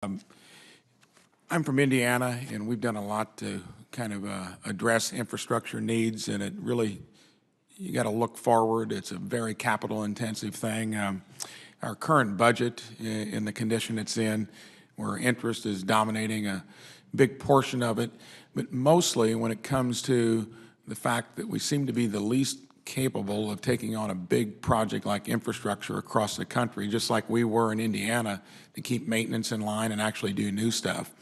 I'm from Indiana, and we've done a lot to kind of address infrastructure needs, and it really, you got to look forward. It's a very capital-intensive thing. Our current budget, in the condition it's in, where interest is dominating a big portion of it, but mostly when it comes to the fact that we seem to be the least capable of taking on a big project like infrastructure across the country, just like we were in Indiana, to keep maintenance in line and actually do new stuff.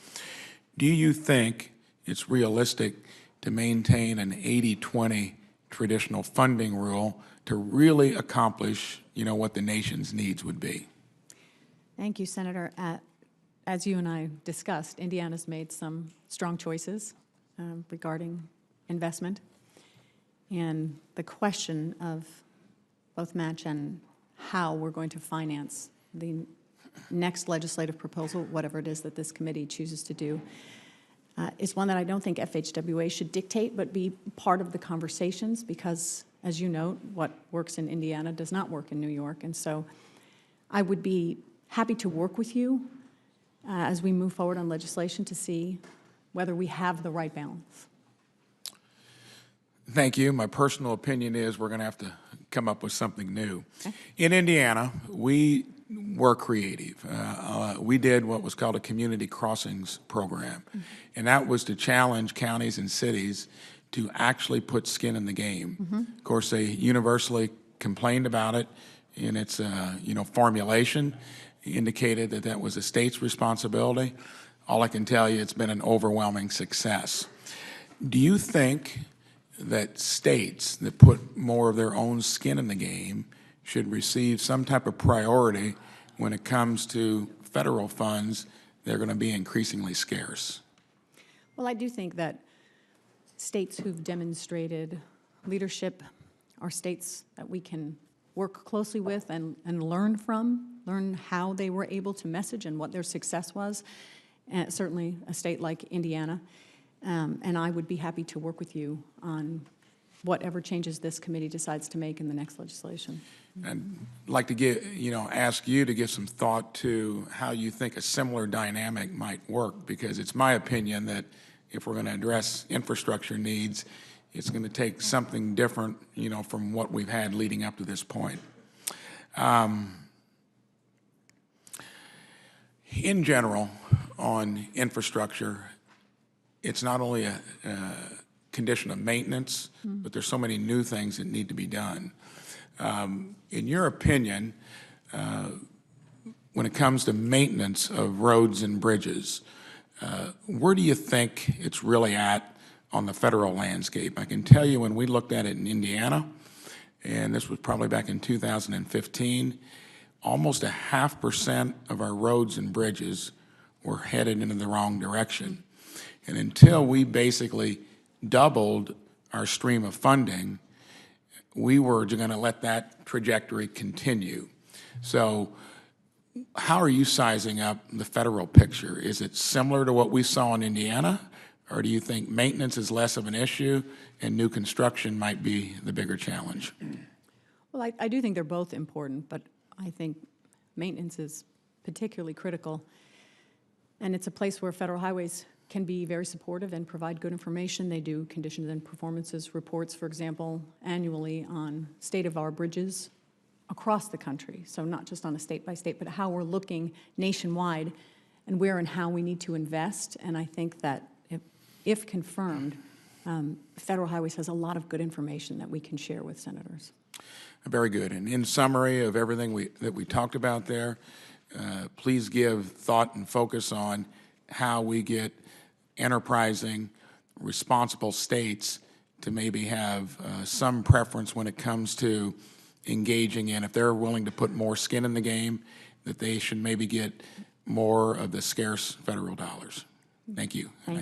Do you think it's realistic to maintain an 80-20 traditional funding rule to really accomplish, what the nation's needs would be? Thank you, Senator. As you and I discussed, Indiana's made some strong choices regarding investment. And the question of both match and how we're going to finance the next legislative proposal, whatever it is that this committee chooses to do, is one that I don't think FHWA should dictate, but be part of the conversations, because, as you note, what works in Indiana does not work in New York. And so I would be happy to work with you as we move forward on legislation to see whether we have the right balance. Thank you. My personal opinion is we're going to have to come up with something new. Okay. In Indiana, we were creative. We did what was called a community crossings program, and that was to challenge counties and cities to actually put skin in the game. Of course, they universally complained about it in its formulation, indicated that that was a state's responsibility. All I can tell you, it's been an overwhelming success. Do you think that states that put more of their own skin in the game should receive some type of priority when it comes to federal funds? They're going to be increasingly scarce. Well, I do think that states who've demonstrated leadership are states that we can work closely with and learn from, learn how they were able to message and what their success was. And certainly a state like Indiana. And I would be happy to work with you on whatever changes this committee decides to make in the next legislation. I'd like to ask you to give some thought to how you think a similar dynamic might work, because it's my opinion that if we're going to address infrastructure needs, it's going to take something different, from what we've had leading up to this point. In general, on infrastructure, it's not only a condition of maintenance, but there's so many new things that need to be done. In your opinion, when it comes to maintenance of roads and bridges, where do you think it's really at on the federal landscape? I can tell you, when we looked at it in Indiana, and this was probably back in 2015, almost 0.5% of our roads and bridges were headed into the wrong direction. And until we basically doubled our stream of funding, we were going to let that trajectory continue. So how are you sizing up the federal picture? Is it similar to what we saw in Indiana, or do you think maintenance is less of an issue and new construction might be the bigger challenge? Well, I do think they're both important, but I think maintenance is particularly critical. And it's a place where Federal Highways can be very supportive and provide good information. They do conditions and performances reports, for example, annually on state of our bridges across the country. So not just on a state by state, but how we're looking nationwide and where and how we need to invest. And I think that if confirmed, Federal Highways has a lot of good information that we can share with senators. Very good. And in summary of everything that we talked about there, please give thought and focus on how we get enterprising, responsible states to maybe have some preference when it comes to engaging in, if they're willing to put more skin in the game, that they should maybe get more of the scarce federal dollars. Thank you.